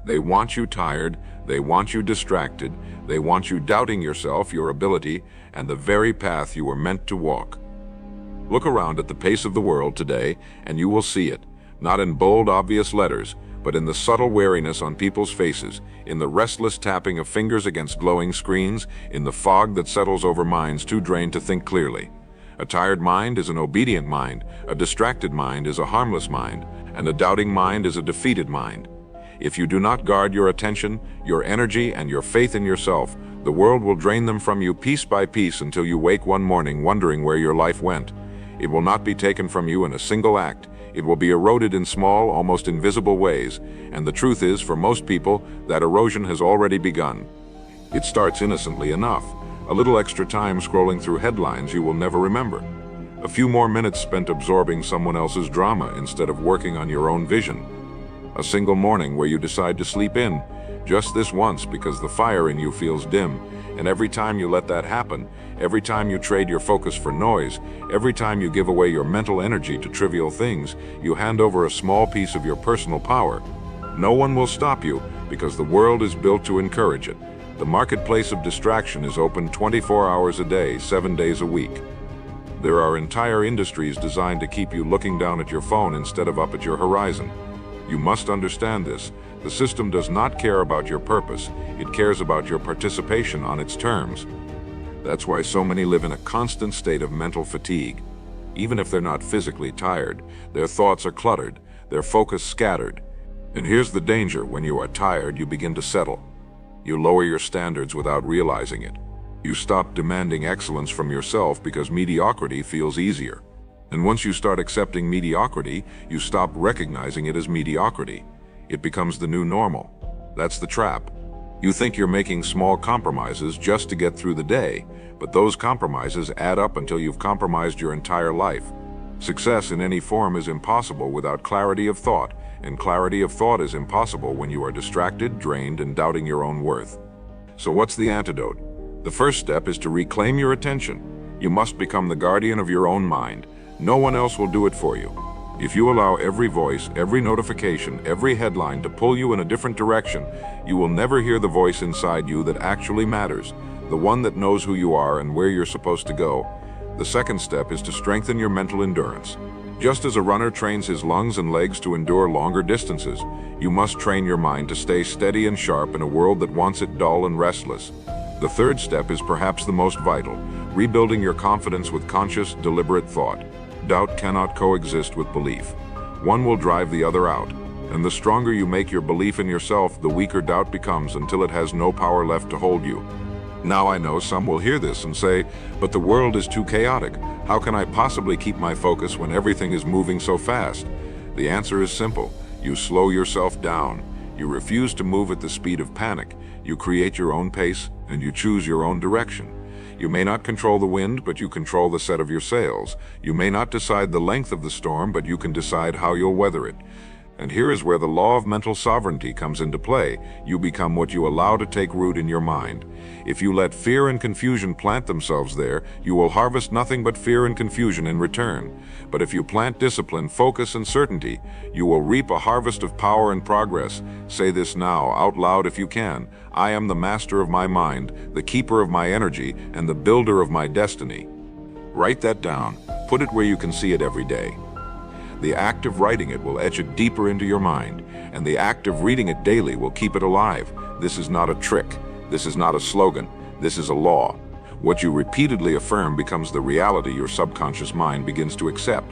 They want you tired, they want you distracted, they want you doubting yourself, your ability, and the very path you were meant to walk. Look around at the pace of the world today, and you will see it, not in bold, obvious letters, but in the subtle wariness on people's faces, in the restless tapping of fingers against glowing screens, in the fog that settles over minds too drained to think clearly. A tired mind is an obedient mind, a distracted mind is a harmless mind, and a doubting mind is a defeated mind. If you do not guard your attention, your energy, and your faith in yourself, the world will drain them from you piece by piece until you wake one morning wondering where your life went. It will not be taken from you in a single act. It will be eroded in small, almost invisible ways, and the truth is, for most people, that erosion has already begun. It starts innocently enough. A little extra time scrolling through headlines you will never remember. A few more minutes spent absorbing someone else's drama instead of working on your own vision. A single morning where you decide to sleep in, just this once because the fire in you feels dim, and every time you let that happen, every time you trade your focus for noise, every time you give away your mental energy to trivial things, you hand over a small piece of your personal power. No one will stop you because the world is built to encourage it. The marketplace of distraction is open 24 hours a day, 7 days a week. There are entire industries designed to keep you looking down at your phone instead of up at your horizon. You must understand this. The system does not care about your purpose. It cares about your participation on its terms. That's why so many live in a constant state of mental fatigue. Even if they're not physically tired, their thoughts are cluttered, their focus scattered. And here's the danger: when you are tired, you begin to settle. You lower your standards without realizing it. You stop demanding excellence from yourself because mediocrity feels easier. And once you start accepting mediocrity, you stop recognizing it as mediocrity. It becomes the new normal. That's the trap. You think you're making small compromises just to get through the day, but those compromises add up until you've compromised your entire life. Success in any form is impossible without clarity of thought, and clarity of thought is impossible when you are distracted, drained, and doubting your own worth. So what's the antidote? The first step is to reclaim your attention. You must become the guardian of your own mind. No one else will do it for you. If you allow every voice, every notification, every headline to pull you in a different direction, you will never hear the voice inside you that actually matters, the one that knows who you are and where you're supposed to go. The second step is to strengthen your mental endurance. Just as a runner trains his lungs and legs to endure longer distances, you must train your mind to stay steady and sharp in a world that wants it dull and restless. The third step is perhaps the most vital: rebuilding your confidence with conscious, deliberate thought. Doubt cannot coexist with belief. One will drive the other out, and the stronger you make your belief in yourself, the weaker doubt becomes until it has no power left to hold you. Now I know some will hear this and say, but the world is too chaotic. How can I possibly keep my focus when everything is moving so fast? The answer is simple. You slow yourself down. You refuse to move at the speed of panic. You create your own pace, and you choose your own direction. You may not control the wind, but you control the set of your sails. You may not decide the length of the storm, but you can decide how you'll weather it. And here is where the law of mental sovereignty comes into play. You become what you allow to take root in your mind. If you let fear and confusion plant themselves there, you will harvest nothing but fear and confusion in return. But if you plant discipline, focus, and certainty, you will reap a harvest of power and progress. Say this now, out loud if you can. I am the master of my mind, the keeper of my energy, and the builder of my destiny. Write that down. Put it where you can see it every day. The act of writing it will etch it deeper into your mind, and the act of reading it daily will keep it alive. This is not a trick. This is not a slogan. This is a law. What you repeatedly affirm becomes the reality your subconscious mind begins to accept.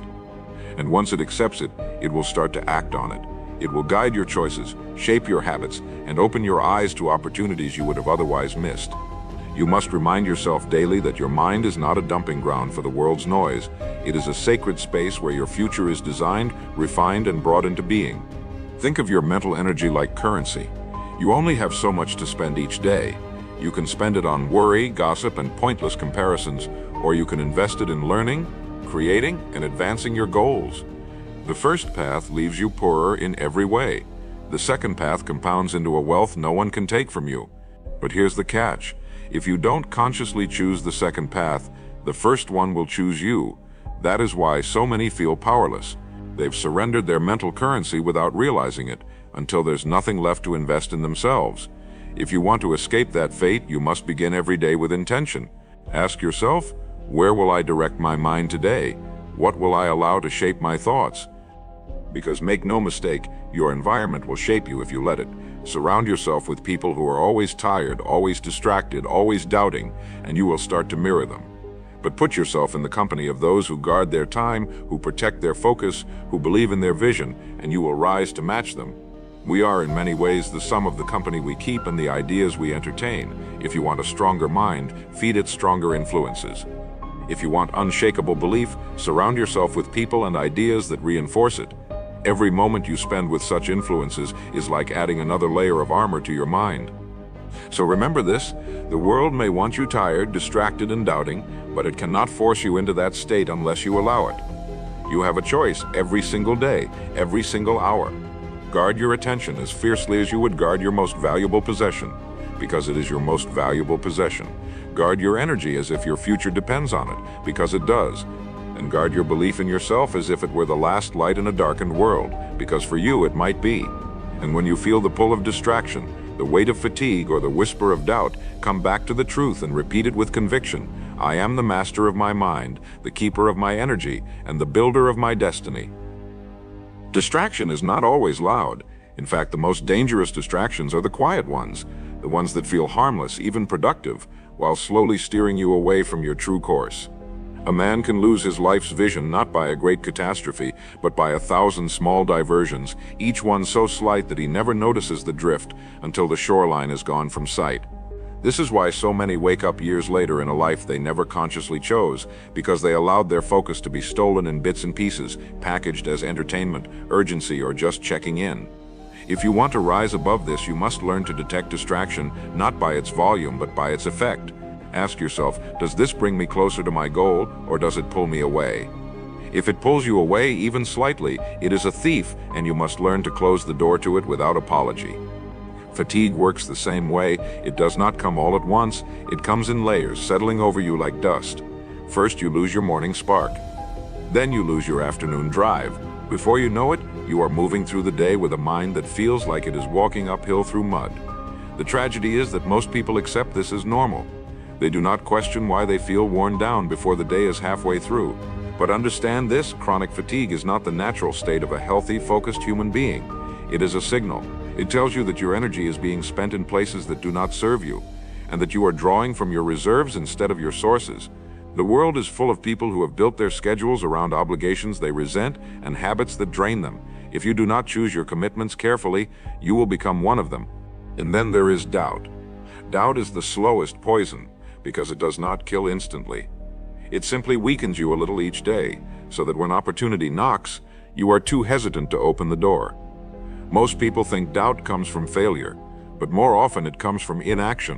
And once it accepts it, it will start to act on it. It will guide your choices, shape your habits, and open your eyes to opportunities you would have otherwise missed. You must remind yourself daily that your mind is not a dumping ground for the world's noise. It is a sacred space where your future is designed, refined, and brought into being. Think of your mental energy like currency. You only have so much to spend each day. You can spend it on worry, gossip, and pointless comparisons, or you can invest it in learning, creating, and advancing your goals. The first path leaves you poorer in every way. The second path compounds into a wealth no one can take from you. But here's the catch. If you don't consciously choose the second path, the first one will choose you. That is why so many feel powerless. They've surrendered their mental currency without realizing it, until there's nothing left to invest in themselves. If you want to escape that fate, you must begin every day with intention. Ask yourself, where will I direct my mind today? What will I allow to shape my thoughts? Because make no mistake, your environment will shape you if you let it. Surround yourself with people who are always tired, always distracted, always doubting, and you will start to mirror them. But put yourself in the company of those who guard their time, who protect their focus, who believe in their vision, and you will rise to match them. We are in many ways the sum of the company we keep and the ideas we entertain. If you want a stronger mind, feed it stronger influences. If you want unshakable belief, surround yourself with people and ideas that reinforce it. Every moment you spend with such influences is like adding another layer of armor to your mind. So remember this, the world may want you tired, distracted, and doubting, but it cannot force you into that state unless you allow it. You have a choice every single day, every single hour. Guard your attention as fiercely as you would guard your most valuable possession, because it is your most valuable possession. Guard your energy as if your future depends on it, because it does. And guard your belief in yourself as if it were the last light in a darkened world, because for you it might be. And when you feel the pull of distraction, the weight of fatigue, or the whisper of doubt, come back to the truth and repeat it with conviction. I am the master of my mind, the keeper of my energy, and the builder of my destiny. Distraction is not always loud. In fact, the most dangerous distractions are the quiet ones, the ones that feel harmless, even productive, while slowly steering you away from your true course. A man can lose his life's vision not by a great catastrophe, but by 1,000 small diversions, each one so slight that he never notices the drift until the shoreline is gone from sight. This is why so many wake up years later in a life they never consciously chose, because they allowed their focus to be stolen in bits and pieces, packaged as entertainment, urgency, or just checking in. If you want to rise above this, you must learn to detect distraction not by its volume but by its effect. Ask yourself, does this bring me closer to my goal, or does it pull me away? If it pulls you away even slightly, it is a thief, and you must learn to close the door to it without apology. Fatigue works the same way. It does not come all at once. It comes in layers, settling over you like dust. First, you lose your morning spark. Then you lose your afternoon drive. Before you know it, you are moving through the day with a mind that feels like it is walking uphill through mud. The tragedy is that most people accept this as normal. They do not question why they feel worn down before the day is halfway through. But understand this, chronic fatigue is not the natural state of a healthy, focused human being. It is a signal. It tells you that your energy is being spent in places that do not serve you, and that you are drawing from your reserves instead of your sources. The world is full of people who have built their schedules around obligations they resent and habits that drain them. If you do not choose your commitments carefully, you will become one of them. And then there is doubt. Doubt is the slowest poison, because it does not kill instantly. It simply weakens you a little each day, so that when opportunity knocks, you are too hesitant to open the door. Most people think doubt comes from failure, but more often it comes from inaction.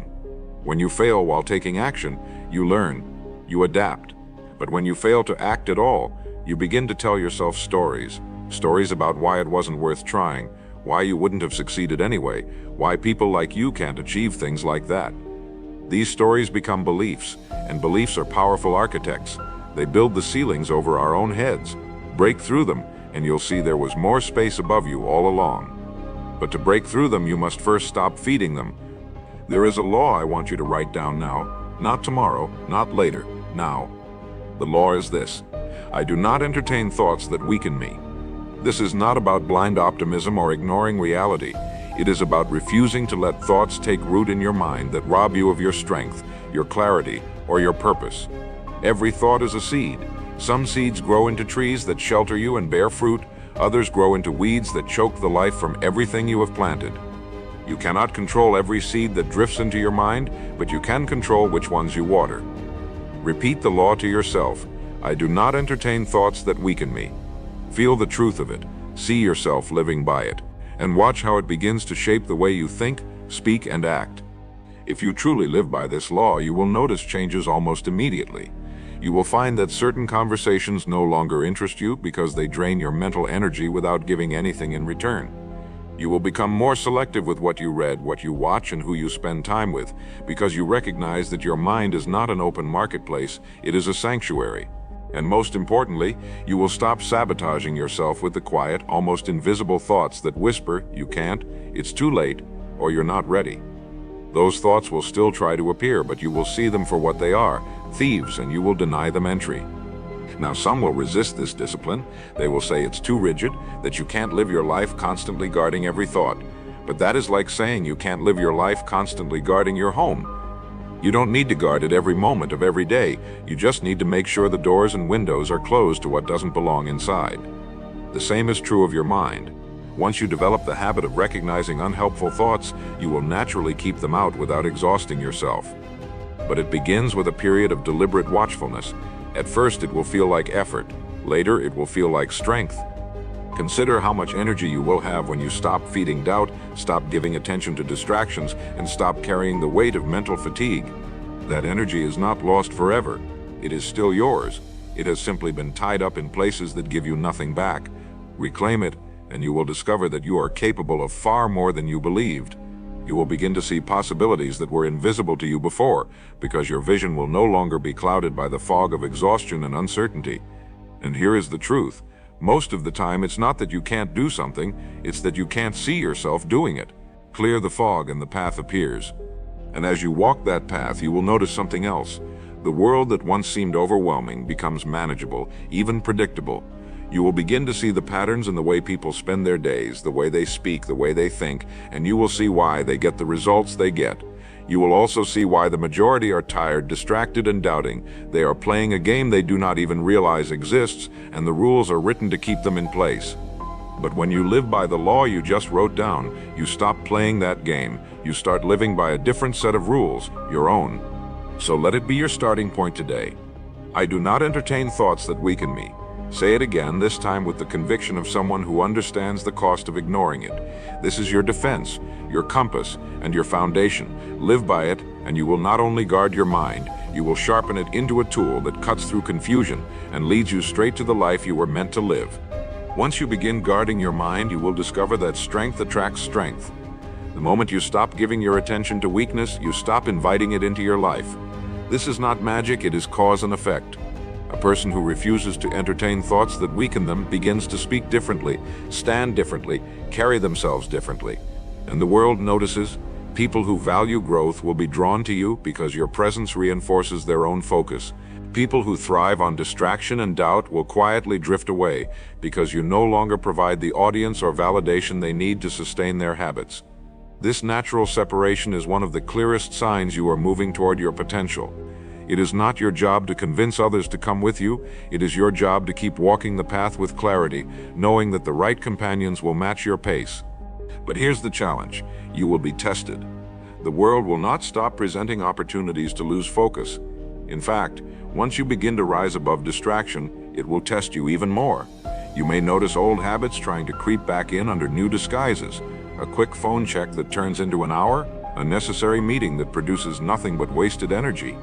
When you fail while taking action, you learn, you adapt. But when you fail to act at all, you begin to tell yourself stories. Stories about why it wasn't worth trying, why you wouldn't have succeeded anyway, why people like you can't achieve things like that. These stories become beliefs, and beliefs are powerful architects. They build the ceilings over our own heads. Break through them, and you'll see there was more space above you all along. But to break through them, you must first stop feeding them. There is a law I want you to write down now, not tomorrow, not later, now. The law is this: I do not entertain thoughts that weaken me. This is not about blind optimism or ignoring reality. It is about refusing to let thoughts take root in your mind that rob you of your strength, your clarity, or your purpose. Every thought is a seed. Some seeds grow into trees that shelter you and bear fruit. Others grow into weeds that choke the life from everything you have planted. You cannot control every seed that drifts into your mind, but you can control which ones you water. Repeat the law to yourself: I do not entertain thoughts that weaken me. Feel the truth of it. See yourself living by it, and watch how it begins to shape the way you think, speak, and act. If you truly live by this law, you will notice changes almost immediately. You will find that certain conversations no longer interest you because they drain your mental energy without giving anything in return. You will become more selective with what you read, what you watch, and who you spend time with, because you recognize that your mind is not an open marketplace, it is a sanctuary. And most importantly, you will stop sabotaging yourself with the quiet, almost invisible thoughts that whisper, "You can't, it's too late, or you're not ready." Those thoughts will still try to appear, but you will see them for what they are, thieves, and you will deny them entry. Now, some will resist this discipline. They will say it's too rigid, that you can't live your life constantly guarding every thought. But that is like saying you can't live your life constantly guarding your home. You don't need to guard it every moment of every day. You just need to make sure the doors and windows are closed to what doesn't belong inside. The same is true of your mind. Once you develop the habit of recognizing unhelpful thoughts, you will naturally keep them out without exhausting yourself. But it begins with a period of deliberate watchfulness. At first, it will feel like effort. Later, it will feel like strength. Consider how much energy you will have when you stop feeding doubt, stop giving attention to distractions, and stop carrying the weight of mental fatigue. That energy is not lost forever. It is still yours. It has simply been tied up in places that give you nothing back. Reclaim it, and you will discover that you are capable of far more than you believed. You will begin to see possibilities that were invisible to you before, because your vision will no longer be clouded by the fog of exhaustion and uncertainty. And here is the truth. Most of the time, it's not that you can't do something, it's that you can't see yourself doing it. Clear the fog and the path appears. And as you walk that path, you will notice something else. The world that once seemed overwhelming becomes manageable, even predictable. You will begin to see the patterns in the way people spend their days, the way they speak, the way they think, and you will see why they get the results they get. You will also see why the majority are tired, distracted, and doubting. They are playing a game they do not even realize exists, and the rules are written to keep them in place. But when you live by the law you just wrote down, you stop playing that game. You start living by a different set of rules, your own. So let it be your starting point today. I do not entertain thoughts that weaken me. Say it again, this time with the conviction of someone who understands the cost of ignoring it. This is your defense, your compass, and your foundation. Live by it, and you will not only guard your mind, you will sharpen it into a tool that cuts through confusion and leads you straight to the life you were meant to live. Once you begin guarding your mind, you will discover that strength attracts strength. The moment you stop giving your attention to weakness, you stop inviting it into your life. This is not magic, it is cause and effect. A person who refuses to entertain thoughts that weaken them begins to speak differently, stand differently, carry themselves differently. And the world notices. People who value growth will be drawn to you because your presence reinforces their own focus. People who thrive on distraction and doubt will quietly drift away because you no longer provide the audience or validation they need to sustain their habits. This natural separation is one of the clearest signs you are moving toward your potential. It is not your job to convince others to come with you. It is your job to keep walking the path with clarity, knowing that the right companions will match your pace. But here's the challenge. You will be tested. The world will not stop presenting opportunities to lose focus. In fact, once you begin to rise above distraction, it will test you even more. You may notice old habits trying to creep back in under new disguises. A quick phone check that turns into an hour, a necessary meeting that produces nothing but wasted energy.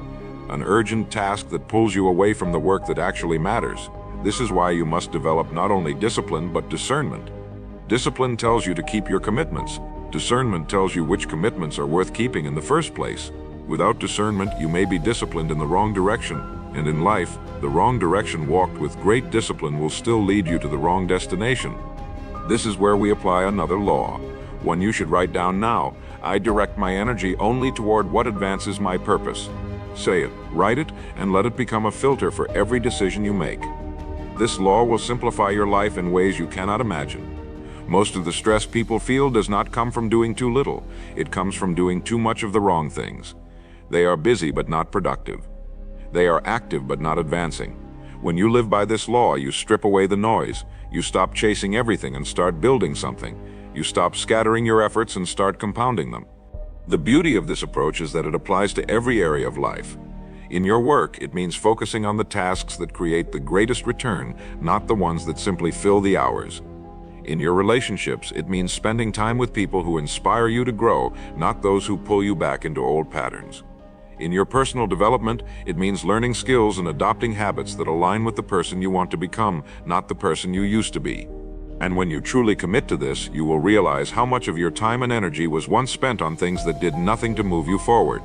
An urgent task that pulls you away from the work that actually matters. This is why you must develop not only discipline, but discernment. Discipline tells you to keep your commitments. Discernment tells you which commitments are worth keeping in the first place. Without discernment, you may be disciplined in the wrong direction. And in life, the wrong direction walked with great discipline will still lead you to the wrong destination. This is where we apply another law, one you should write down now. I direct my energy only toward what advances my purpose. Say it, write it, and let it become a filter for every decision you make. This law will simplify your life in ways you cannot imagine. Most of the stress people feel does not come from doing too little. It comes from doing too much of the wrong things. They are busy but not productive. They are active but not advancing. When you live by this law, you strip away the noise. You stop chasing everything and start building something. You stop scattering your efforts and start compounding them. The beauty of this approach is that it applies to every area of life. In your work, it means focusing on the tasks that create the greatest return, not the ones that simply fill the hours. In your relationships, it means spending time with people who inspire you to grow, not those who pull you back into old patterns. In your personal development, it means learning skills and adopting habits that align with the person you want to become, not the person you used to be. And when you truly commit to this, you will realize how much of your time and energy was once spent on things that did nothing to move you forward.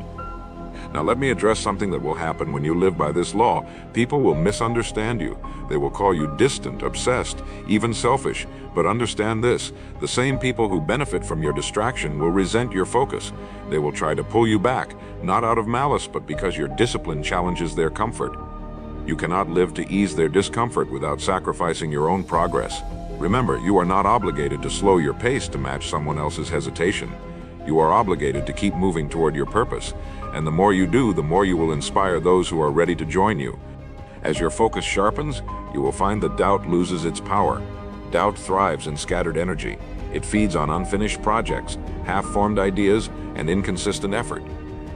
Now let me address something that will happen when you live by this law. People will misunderstand you. They will call you distant, obsessed, even selfish. But understand this, the same people who benefit from your distraction will resent your focus. They will try to pull you back, not out of malice, but because your discipline challenges their comfort. You cannot live to ease their discomfort without sacrificing your own progress. Remember, you are not obligated to slow your pace to match someone else's hesitation. You are obligated to keep moving toward your purpose, and the more you do, the more you will inspire those who are ready to join you. As your focus sharpens, you will find that doubt loses its power. Doubt thrives in scattered energy. It feeds on unfinished projects, half-formed ideas, and inconsistent effort.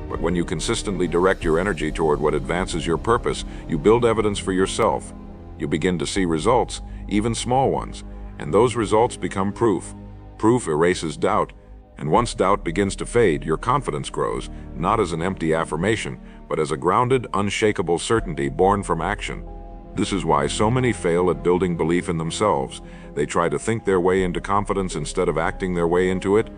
But when you consistently direct your energy toward what advances your purpose, you build evidence for yourself. You begin to see results, even small ones, and those results become proof. Proof erases doubt, and once doubt begins to fade, your confidence grows, not as an empty affirmation, but as a grounded, unshakable certainty born from action. This is why so many fail at building belief in themselves. They try to think their way into confidence instead of acting their way into it.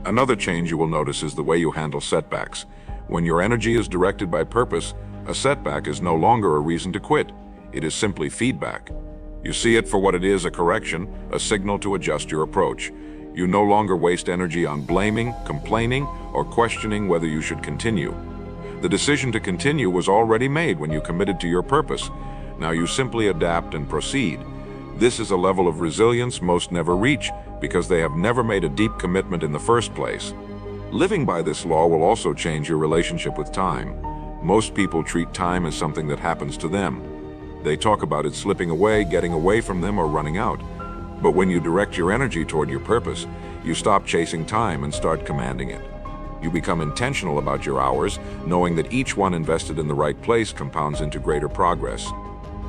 Another change you will notice is the way you handle setbacks. When your energy is directed by purpose, a setback is no longer a reason to quit. It is simply feedback. You see it for what it is, a correction, a signal to adjust your approach. You no longer waste energy on blaming, complaining, or questioning whether you should continue. The decision to continue was already made when you committed to your purpose. Now you simply adapt and proceed. This is a level of resilience most never reach because they have never made a deep commitment in the first place. Living by this law will also change your relationship with time. Most people treat time as something that happens to them. They talk about it slipping away, getting away from them, or running out. But when you direct your energy toward your purpose, you stop chasing time and start commanding it. You become intentional about your hours, knowing that each one invested in the right place compounds into greater progress.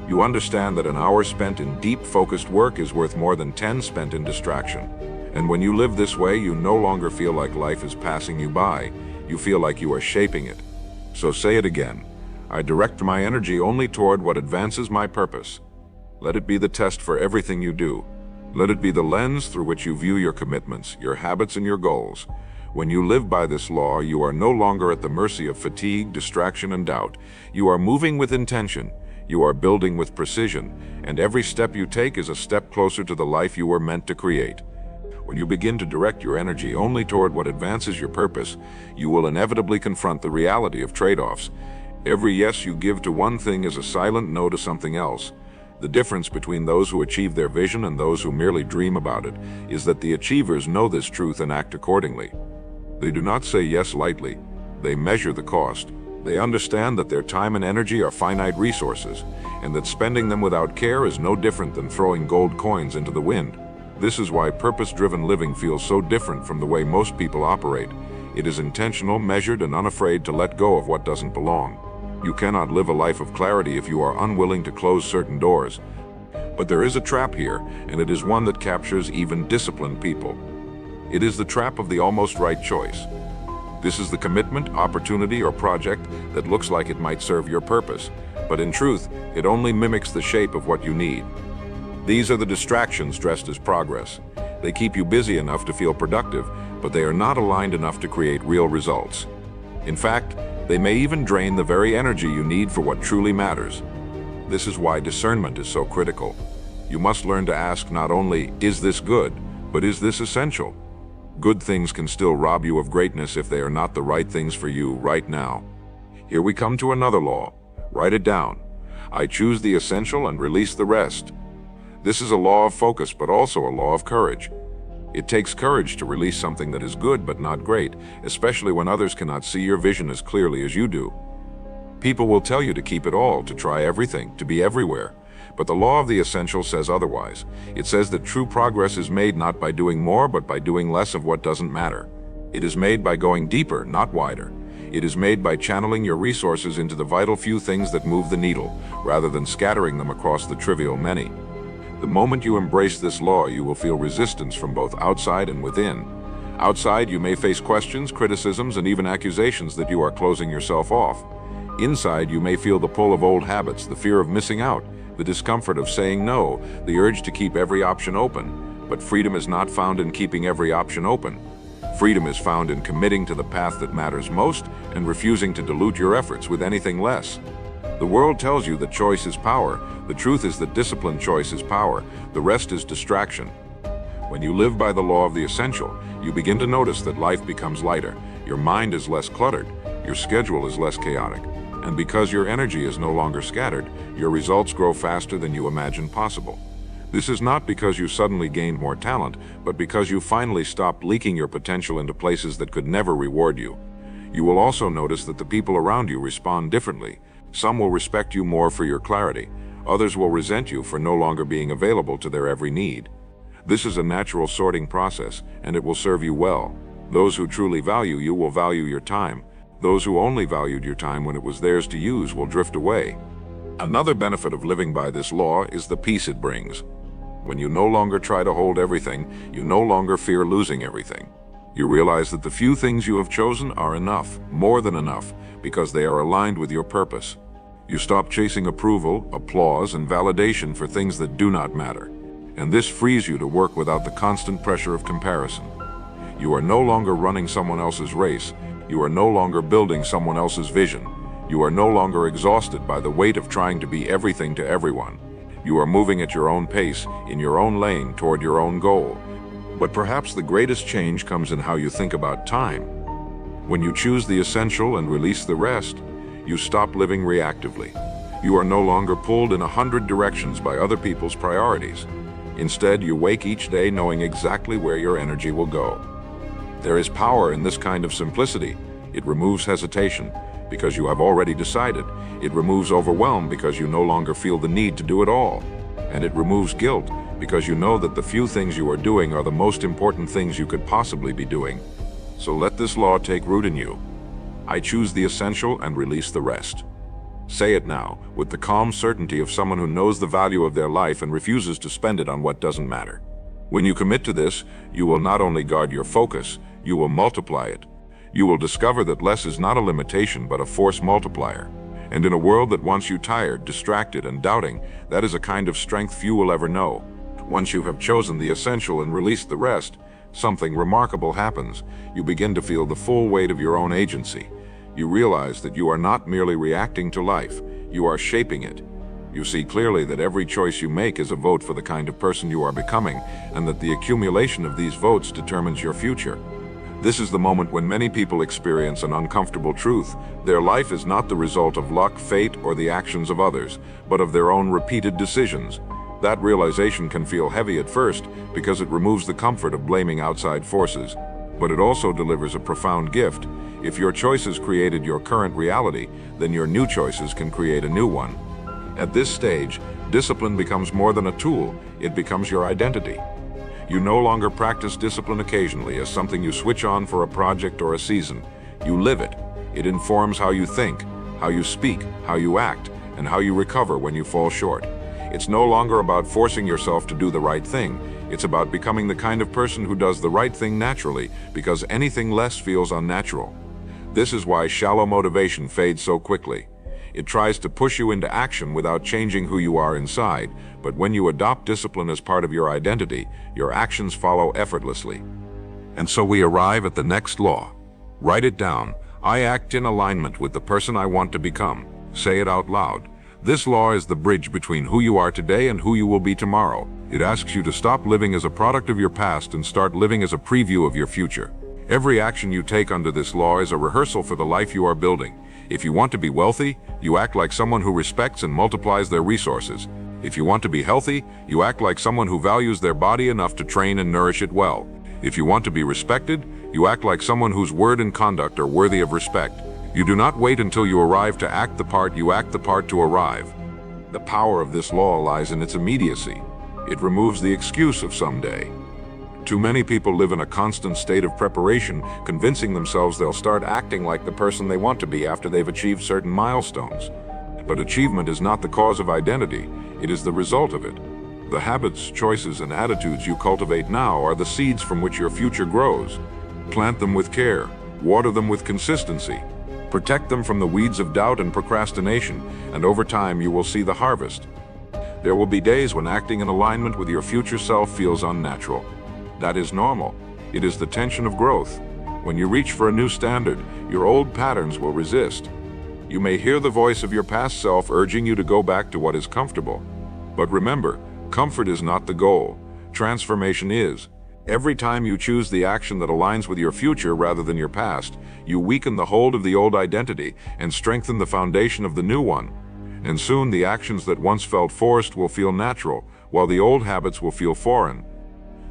You understand that an hour spent in deep, focused work is worth more than 10 spent in distraction. And when you live this way, you no longer feel like life is passing you by. You feel like you are shaping it. So say it again. I direct my energy only toward what advances my purpose. Let it be the test for everything you do. Let it be the lens through which you view your commitments, your habits, and your goals. When you live by this law, you are no longer at the mercy of fatigue, distraction, and doubt. You are moving with intention. You are building with precision, and every step you take is a step closer to the life you were meant to create. When you begin to direct your energy only toward what advances your purpose, you will inevitably confront the reality of trade-offs. Every yes you give to one thing is a silent no to something else. The difference between those who achieve their vision and those who merely dream about it is that the achievers know this truth and act accordingly. They do not say yes lightly. They measure the cost. They understand that their time and energy are finite resources, and that spending them without care is no different than throwing gold coins into the wind. This is why purpose-driven living feels so different from the way most people operate. It is intentional, measured, and unafraid to let go of what doesn't belong. You cannot live a life of clarity if you are unwilling to close certain doors. But there is a trap here, and it is one that captures even disciplined people. It is the trap of the almost right choice. This is the commitment, opportunity, or project that looks like it might serve your purpose, but in truth, it only mimics the shape of what you need. These are the distractions dressed as progress. They keep you busy enough to feel productive, but they are not aligned enough to create real results. In fact, they may even drain the very energy you need for what truly matters. This is why discernment is so critical. You must learn to ask not only, is this good, but is this essential? Good things can still rob you of greatness if they are not the right things for you right now. Here we come to another law. Write it down. I choose the essential and release the rest. This is a law of focus, but also a law of courage. It takes courage to release something that is good but not great, especially when others cannot see your vision as clearly as you do. People will tell you to keep it all, to try everything, to be everywhere. But the law of the essential says otherwise. It says that true progress is made not by doing more, but by doing less of what doesn't matter. It is made by going deeper, not wider. It is made by channeling your resources into the vital few things that move the needle, rather than scattering them across the trivial many. The moment you embrace this law, you will feel resistance from both outside and within. Outside, you may face questions, criticisms, and even accusations that you are closing yourself off. Inside, you may feel the pull of old habits, the fear of missing out, the discomfort of saying no, the urge to keep every option open. But freedom is not found in keeping every option open. Freedom is found in committing to the path that matters most and refusing to dilute your efforts with anything less. The world tells you that choice is power. The truth is that disciplined choice is power. The rest is distraction. When you live by the law of the essential, you begin to notice that life becomes lighter. Your mind is less cluttered. Your schedule is less chaotic. And because your energy is no longer scattered, your results grow faster than you imagined possible. This is not because you suddenly gained more talent, but because you finally stopped leaking your potential into places that could never reward you. You will also notice that the people around you respond differently. Some will respect you more for your clarity. Others will resent you for no longer being available to their every need. This is a natural sorting process, and it will serve you well. Those who truly value you will value your time. Those who only valued your time when it was theirs to use will drift away. Another benefit of living by this law is the peace it brings. When you no longer try to hold everything, you no longer fear losing everything. You realize that the few things you have chosen are enough, more than enough, because they are aligned with your purpose. You stop chasing approval, applause, and validation for things that do not matter. And this frees you to work without the constant pressure of comparison. You are no longer running someone else's race. You are no longer building someone else's vision. You are no longer exhausted by the weight of trying to be everything to everyone. You are moving at your own pace, in your own lane, toward your own goal. But perhaps the greatest change comes in how you think about time. When you choose the essential and release the rest, you stop living reactively. You are no longer pulled in 100 directions by other people's priorities. Instead, you wake each day knowing exactly where your energy will go. There is power in this kind of simplicity. It removes hesitation, because you have already decided. It removes overwhelm because you no longer feel the need to do it all. And it removes guilt because you know that the few things you are doing are the most important things you could possibly be doing. So let this law take root in you. I choose the essential and release the rest. Say it now, with the calm certainty of someone who knows the value of their life and refuses to spend it on what doesn't matter. When you commit to this, you will not only guard your focus, you will multiply it. You will discover that less is not a limitation but a force multiplier. And in a world that wants you tired, distracted, and doubting, that is a kind of strength few will ever know. Once you have chosen the essential and released the rest, something remarkable happens. You begin to feel the full weight of your own agency. You realize that you are not merely reacting to life, you are shaping it. You see clearly that every choice you make is a vote for the kind of person you are becoming, and that the accumulation of these votes determines your future. This is the moment when many people experience an uncomfortable truth. Their life is not the result of luck, fate, or the actions of others, but of their own repeated decisions. That realization can feel heavy at first because it removes the comfort of blaming outside forces. But it also delivers a profound gift. If your choices created your current reality, then your new choices can create a new one. At this stage, discipline becomes more than a tool, it becomes your identity. You no longer practice discipline occasionally as something you switch on for a project or a season. You live it. It informs how you think, how you speak, how you act, and how you recover when you fall short. It's no longer about forcing yourself to do the right thing. It's about becoming the kind of person who does the right thing naturally, because anything less feels unnatural. This is why shallow motivation fades so quickly. It tries to push you into action without changing who you are inside, but when you adopt discipline as part of your identity, your actions follow effortlessly. And so we arrive at the next law. Write it down. I act in alignment with the person I want to become. Say it out loud. This law is the bridge between who you are today and who you will be tomorrow. It asks you to stop living as a product of your past and start living as a preview of your future. Every action you take under this law is a rehearsal for the life you are building. If you want to be wealthy, you act like someone who respects and multiplies their resources. If you want to be healthy, you act like someone who values their body enough to train and nourish it well. If you want to be respected, you act like someone whose word and conduct are worthy of respect. You do not wait until you arrive to act the part, you act the part to arrive. The power of this law lies in its immediacy. It removes the excuse of someday. Too many people live in a constant state of preparation, convincing themselves they'll start acting like the person they want to be after they've achieved certain milestones. But achievement is not the cause of identity, it is the result of it. The habits, choices, and attitudes you cultivate now are the seeds from which your future grows. Plant them with care, water them with consistency. Protect them from the weeds of doubt and procrastination, and over time you will see the harvest. There will be days when acting in alignment with your future self feels unnatural. That is normal. It is the tension of growth. When you reach for a new standard, your old patterns will resist. You may hear the voice of your past self urging you to go back to what is comfortable. But remember, comfort is not the goal. Transformation is. Every time you choose the action that aligns with your future rather than your past, you weaken the hold of the old identity and strengthen the foundation of the new one. And soon the actions that once felt forced will feel natural, while the old habits will feel foreign.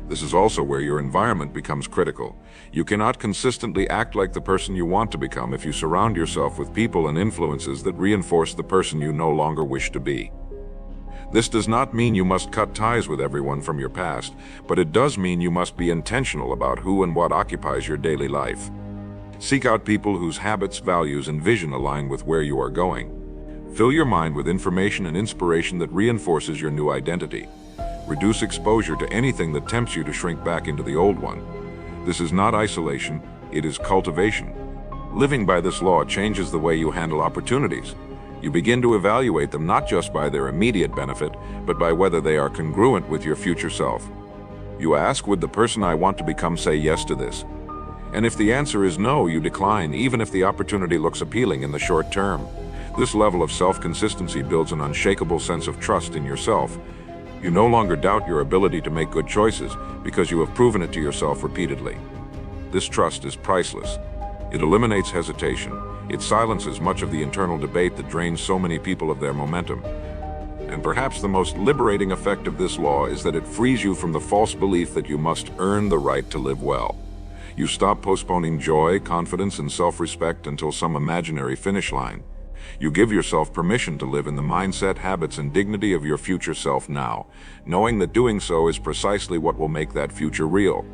This is also where your environment becomes critical. You cannot consistently act like the person you want to become if you surround yourself with people and influences that reinforce the person you no longer wish to be. This does not mean you must cut ties with everyone from your past, but it does mean you must be intentional about who and what occupies your daily life. Seek out people whose habits, values, and vision align with where you are going. Fill your mind with information and inspiration that reinforces your new identity. Reduce exposure to anything that tempts you to shrink back into the old one. This is not isolation, it is cultivation. Living by this law changes the way you handle opportunities. You begin to evaluate them not just by their immediate benefit, but by whether they are congruent with your future self. You ask, would the person I want to become say yes to this? And if the answer is no, you decline, even if the opportunity looks appealing in the short term. This level of self-consistency builds an unshakable sense of trust in yourself. You no longer doubt your ability to make good choices because you have proven it to yourself repeatedly. This trust is priceless. It eliminates hesitation. It silences much of the internal debate that drains so many people of their momentum. And perhaps the most liberating effect of this law is that it frees you from the false belief that you must earn the right to live well. You stop postponing joy, confidence, and self-respect until some imaginary finish line. You give yourself permission to live in the mindset, habits, and dignity of your future self now, knowing that doing so is precisely what will make that future real.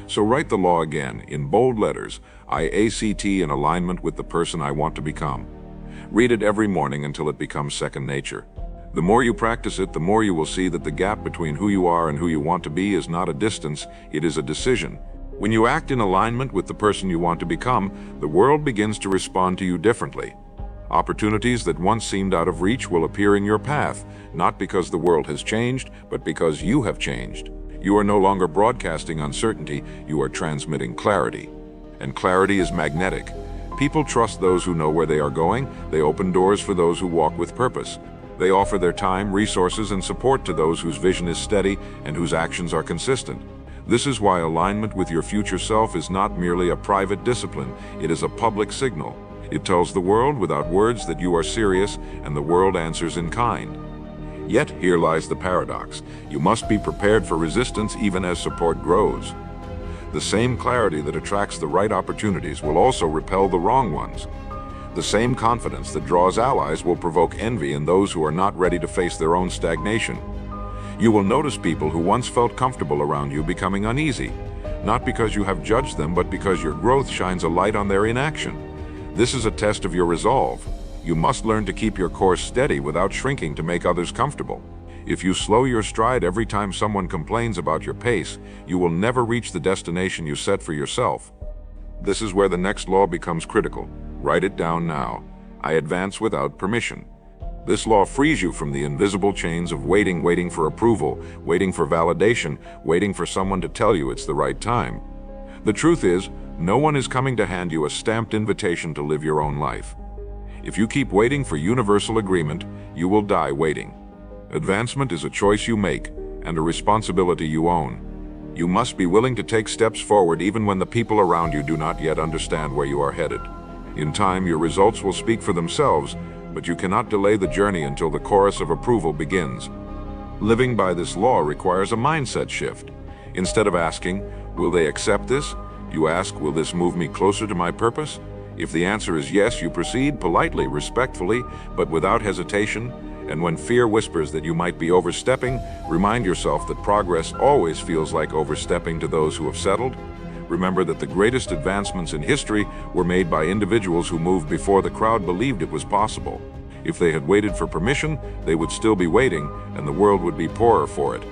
So write the law again, in bold letters, I ACT in alignment with the person I want to become. Read it every morning until it becomes second nature. The more you practice it, the more you will see that the gap between who you are and who you want to be is not a distance, it is a decision. When you act in alignment with the person you want to become, the world begins to respond to you differently. Opportunities that once seemed out of reach will appear in your path, not because the world has changed, but because you have changed. You are no longer broadcasting uncertainty, you are transmitting clarity. And clarity is magnetic. People trust those who know where they are going, they open doors for those who walk with purpose. They offer their time, resources, and support to those whose vision is steady and whose actions are consistent. This is why alignment with your future self is not merely a private discipline, it is a public signal. It tells the world without words that you are serious, and the world answers in kind. Yet here lies the paradox. You must be prepared for resistance even as support grows. The same clarity that attracts the right opportunities will also repel the wrong ones. The same confidence that draws allies will provoke envy in those who are not ready to face their own stagnation. You will notice people who once felt comfortable around you becoming uneasy, not because you have judged them, but because your growth shines a light on their inaction. This is a test of your resolve. You must learn to keep your course steady without shrinking to make others comfortable. If you slow your stride every time someone complains about your pace, you will never reach the destination you set for yourself. This is where the next law becomes critical. Write it down now. I advance without permission. This law frees you from the invisible chains of waiting for approval, waiting for validation, waiting for someone to tell you it's the right time. The truth is, no one is coming to hand you a stamped invitation to live your own life. If you keep waiting for universal agreement, you will die waiting. Advancement is a choice you make and a responsibility you own. You must be willing to take steps forward even when the people around you do not yet understand where you are headed. In time, your results will speak for themselves, but you cannot delay the journey until the chorus of approval begins. Living by this law requires a mindset shift. Instead of asking, will they accept this? You ask, will this move me closer to my purpose? If the answer is yes, you proceed politely, respectfully, but without hesitation. And when fear whispers that you might be overstepping, remind yourself that progress always feels like overstepping to those who have settled. Remember that the greatest advancements in history were made by individuals who moved before the crowd believed it was possible. If they had waited for permission, they would still be waiting, and the world would be poorer for it.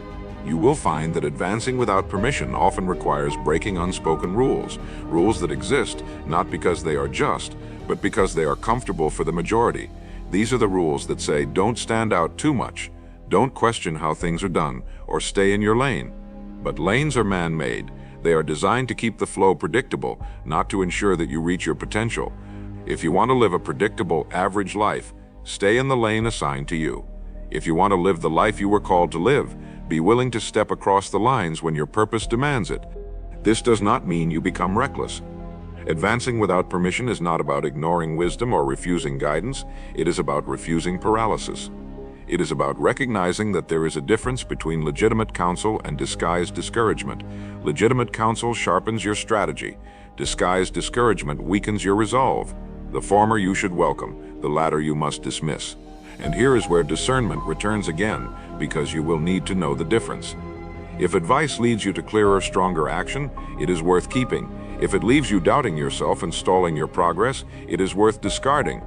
You will find that advancing without permission often requires breaking unspoken rules, rules that exist not because they are just, but because they are comfortable for the majority. These are the rules that say, don't stand out too much, don't question how things are done, or stay in your lane. But lanes are man-made. They are designed to keep the flow predictable, not to ensure that you reach your potential. If you want to live a predictable, average life, stay in the lane assigned to you. If you want to live the life you were called to live, be willing to step across the lines when your purpose demands it. This does not mean you become reckless. Advancing without permission is not about ignoring wisdom or refusing guidance. It is about refusing paralysis. It is about recognizing that there is a difference between legitimate counsel and disguised discouragement. Legitimate counsel sharpens your strategy. Disguised discouragement weakens your resolve. The former you should welcome, the latter you must dismiss. And here is where discernment returns again, because you will need to know the difference. If advice leads you to clearer, stronger action, it is worth keeping. If it leaves you doubting yourself and stalling your progress, it is worth discarding.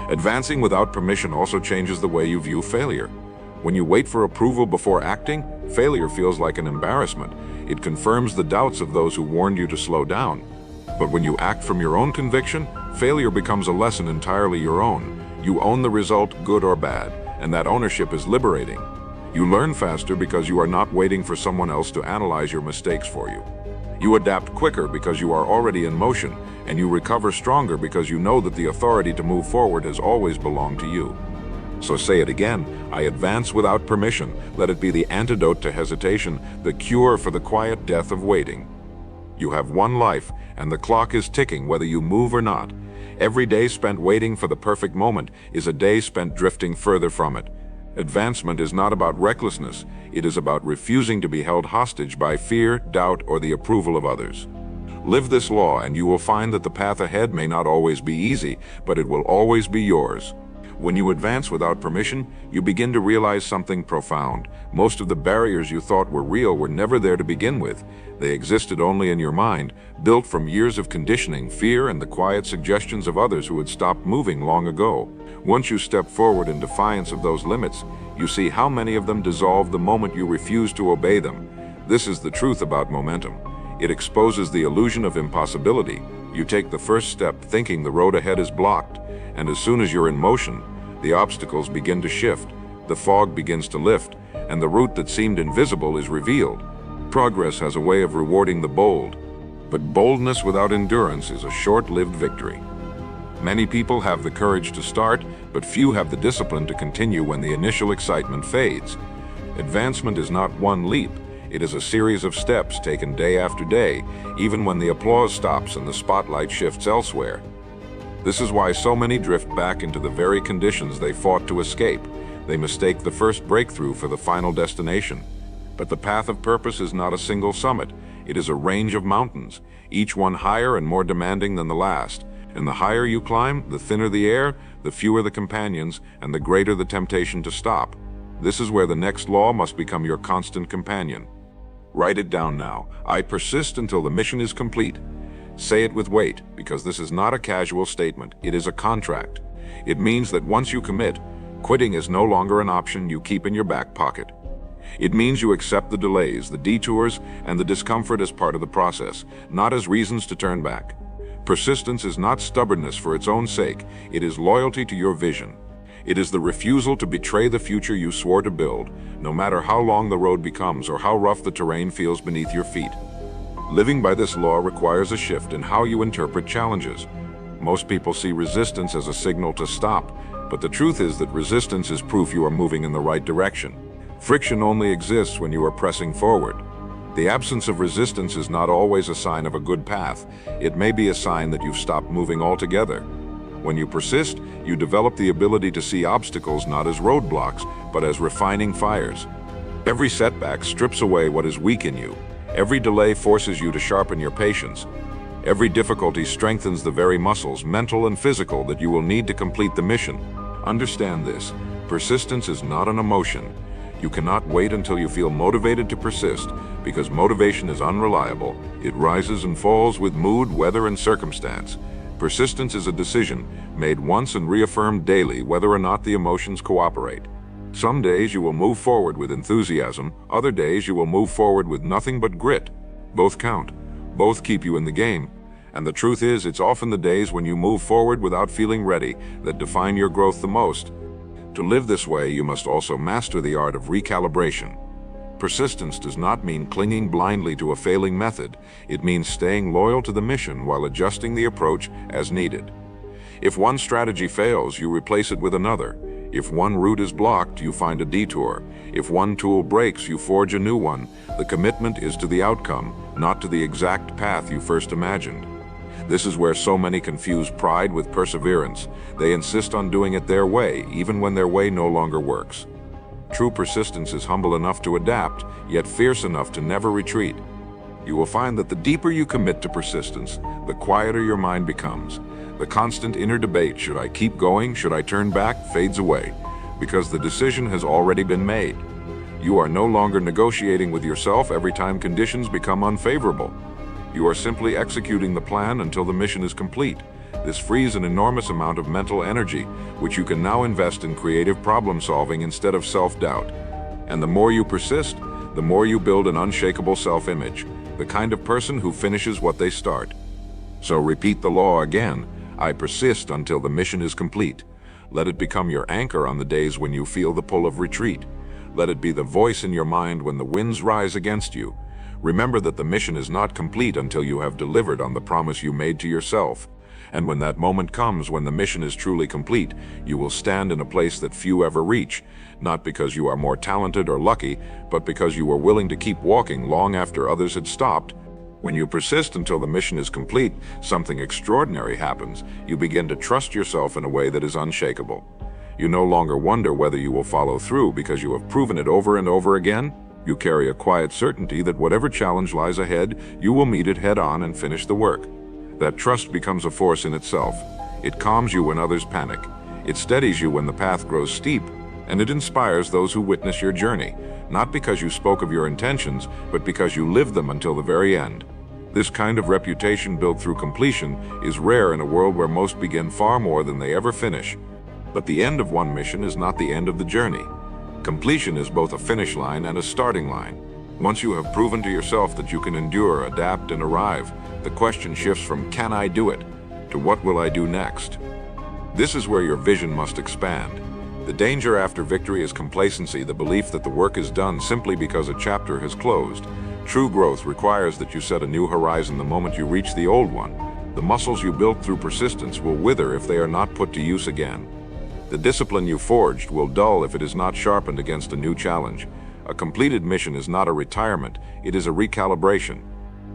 Advancing without permission also changes the way you view failure. When you wait for approval before acting, failure feels like an embarrassment. It confirms the doubts of those who warned you to slow down. But when you act from your own conviction, failure becomes a lesson entirely your own. You own the result, good or bad, and that ownership is liberating. You learn faster because you are not waiting for someone else to analyze your mistakes for you. You adapt quicker because you are already in motion, and you recover stronger because you know that the authority to move forward has always belonged to you. So say it again, I advance without permission. Let it be the antidote to hesitation, the cure for the quiet death of waiting. You have one life, and the clock is ticking whether you move or not. Every day spent waiting for the perfect moment is a day spent drifting further from it. Advancement is not about recklessness. It is about refusing to be held hostage by fear, doubt, or the approval of others. Live this law and you will find that the path ahead may not always be easy, but it will always be yours. When you advance without permission, you begin to realize something profound. Most of the barriers you thought were real were never there to begin with. They existed only in your mind, built from years of conditioning, fear, and the quiet suggestions of others who had stopped moving long ago. Once you step forward in defiance of those limits, you see how many of them dissolve the moment you refuse to obey them. This is the truth about momentum. It exposes the illusion of impossibility. You take the first step thinking the road ahead is blocked, and as soon as you're in motion, the obstacles begin to shift, the fog begins to lift, and the route that seemed invisible is revealed. Progress has a way of rewarding the bold, but boldness without endurance is a short-lived victory. Many people have the courage to start, but few have the discipline to continue when the initial excitement fades. Advancement is not one leap. It is a series of steps taken day after day, even when the applause stops and the spotlight shifts elsewhere. This is why so many drift back into the very conditions they fought to escape. They mistake the first breakthrough for the final destination. But the path of purpose is not a single summit. It is a range of mountains, each one higher and more demanding than the last. And the higher you climb, the thinner the air, the fewer the companions, and the greater the temptation to stop. This is where the next law must become your constant companion. Write it down now. I persist until the mission is complete. Say it with weight, because this is not a casual statement. It is a contract. It means that once you commit, quitting is no longer an option you keep in your back pocket. It means you accept the delays, the detours, and the discomfort as part of the process, not as reasons to turn back. Persistence is not stubbornness for its own sake. It is loyalty to your vision. It is the refusal to betray the future you swore to build, no matter how long the road becomes or how rough the terrain feels beneath your feet. Living by this law requires a shift in how you interpret challenges. Most people see resistance as a signal to stop, but the truth is that resistance is proof you are moving in the right direction. Friction only exists when you are pressing forward. The absence of resistance is not always a sign of a good path. It may be a sign that you've stopped moving altogether. When you persist, you develop the ability to see obstacles not as roadblocks, but as refining fires. Every setback strips away what is weak in you. Every delay forces you to sharpen your patience. Every difficulty strengthens the very muscles, mental and physical, that you will need to complete the mission. Understand this. Persistence is not an emotion. You cannot wait until you feel motivated to persist, because motivation is unreliable. It rises and falls with mood, weather, and circumstance. Persistence is a decision, made once and reaffirmed daily, whether or not the emotions cooperate. Some days you will move forward with enthusiasm, other days you will move forward with nothing but grit. Both count. Both keep you in the game. And the truth is, it's often the days when you move forward without feeling ready that define your growth the most. To live this way, you must also master the art of recalibration. Persistence does not mean clinging blindly to a failing method. It means staying loyal to the mission while adjusting the approach as needed. If one strategy fails, you replace it with another. If one route is blocked, you find a detour. If one tool breaks, you forge a new one. The commitment is to the outcome, not to the exact path you first imagined. This is where so many confuse pride with perseverance. They insist on doing it their way, even when their way no longer works. True persistence is humble enough to adapt, yet fierce enough to never retreat. You will find that the deeper you commit to persistence, the quieter your mind becomes. The constant inner debate, should I keep going, should I turn back, fades away, because the decision has already been made. You are no longer negotiating with yourself every time conditions become unfavorable. You are simply executing the plan until the mission is complete. This frees an enormous amount of mental energy, which you can now invest in creative problem solving instead of self-doubt. And the more you persist, the more you build an unshakable self-image, the kind of person who finishes what they start. So repeat the law again. I persist until the mission is complete. Let it become your anchor on the days when you feel the pull of retreat. Let it be the voice in your mind when the winds rise against you. Remember that the mission is not complete until you have delivered on the promise you made to yourself. And when that moment comes, when the mission is truly complete, you will stand in a place that few ever reach, not because you are more talented or lucky, but because you were willing to keep walking long after others had stopped. When you persist until the mission is complete, something extraordinary happens. You begin to trust yourself in a way that is unshakable. You no longer wonder whether you will follow through because you have proven it over and over again. You carry a quiet certainty that whatever challenge lies ahead, you will meet it head-on and finish the work. That trust becomes a force in itself. It calms you when others panic. It steadies you when the path grows steep, and it inspires those who witness your journey, not because you spoke of your intentions, but because you lived them until the very end. This kind of reputation built through completion is rare in a world where most begin far more than they ever finish. But the end of one mission is not the end of the journey. Completion is both a finish line and a starting line. Once you have proven to yourself that you can endure, adapt, and arrive, the question shifts from "can I do it?" to "what will I do next?" This is where your vision must expand. The danger after victory is complacency, the belief that the work is done simply because a chapter has closed. True growth requires that you set a new horizon the moment you reach the old one. The muscles you built through persistence will wither if they are not put to use again. The discipline you forged will dull if it is not sharpened against a new challenge. A completed mission is not a retirement, it is a recalibration.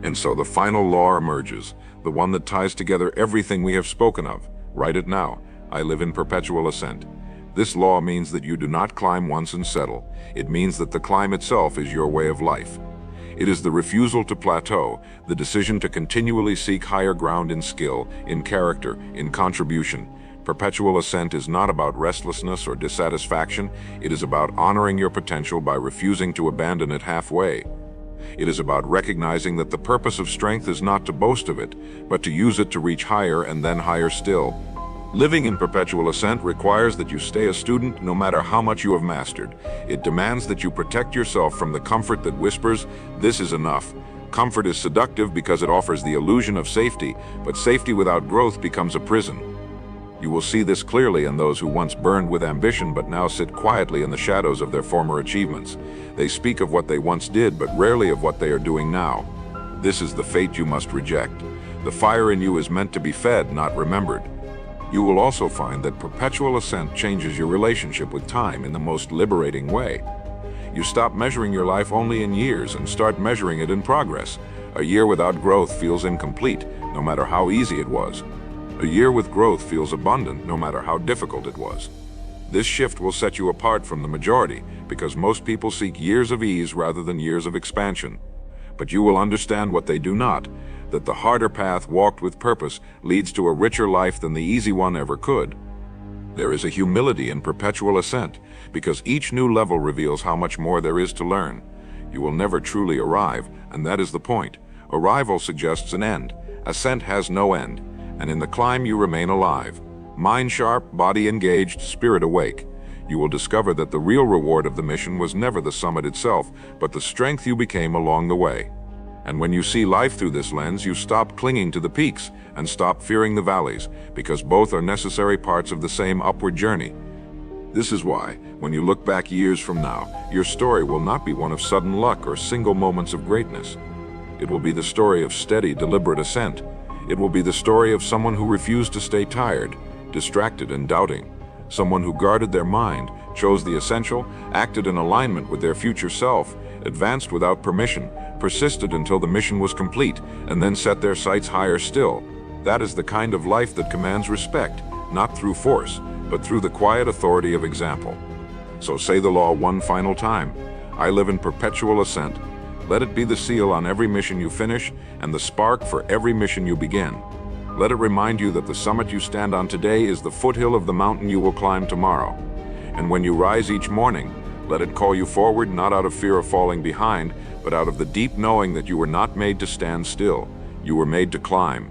And so the final law emerges, the one that ties together everything we have spoken of. Write it now. I live in perpetual ascent. This law means that you do not climb once and settle. It means that the climb itself is your way of life. It is the refusal to plateau, the decision to continually seek higher ground in skill, in character, in contribution. Perpetual ascent is not about restlessness or dissatisfaction. It is about honoring your potential by refusing to abandon it halfway. It is about recognizing that the purpose of strength is not to boast of it, but to use it to reach higher and then higher still. Living in perpetual ascent requires that you stay a student no matter how much you have mastered. It demands that you protect yourself from the comfort that whispers, "This is enough." Comfort is seductive because it offers the illusion of safety, but safety without growth becomes a prison. You will see this clearly in those who once burned with ambition but now sit quietly in the shadows of their former achievements. They speak of what they once did, but rarely of what they are doing now. This is the fate you must reject. The fire in you is meant to be fed, not remembered. You will also find that perpetual ascent changes your relationship with time in the most liberating way. You stop measuring your life only in years and start measuring it in progress. A year without growth feels incomplete, no matter how easy it was. A year with growth feels abundant, no matter how difficult it was. This shift will set you apart from the majority, because most people seek years of ease rather than years of expansion. But you will understand what they do not, that the harder path walked with purpose leads to a richer life than the easy one ever could. There is a humility in perpetual ascent, because each new level reveals how much more there is to learn. You will never truly arrive, and that is the point. Arrival suggests an end. Ascent has no end, and in the climb you remain alive. Mind sharp, body engaged, spirit awake. You will discover that the real reward of the mission was never the summit itself, but the strength you became along the way. And when you see life through this lens, you stop clinging to the peaks and stop fearing the valleys, because both are necessary parts of the same upward journey. This is why, when you look back years from now, your story will not be one of sudden luck or single moments of greatness. It will be the story of steady, deliberate ascent. It will be the story of someone who refused to stay tired, distracted and doubting. Someone who guarded their mind, chose the essential, acted in alignment with their future self, advanced without permission, persisted until the mission was complete, and then set their sights higher still. That is the kind of life that commands respect, not through force, but through the quiet authority of example. So say the law one final time. I live in perpetual ascent. Let it be the seal on every mission you finish and the spark for every mission you begin. Let it remind you that the summit you stand on today is the foothill of the mountain you will climb tomorrow. And when you rise each morning, let it call you forward not out of fear of falling behind, but out of the deep knowing that you were not made to stand still. You were made to climb.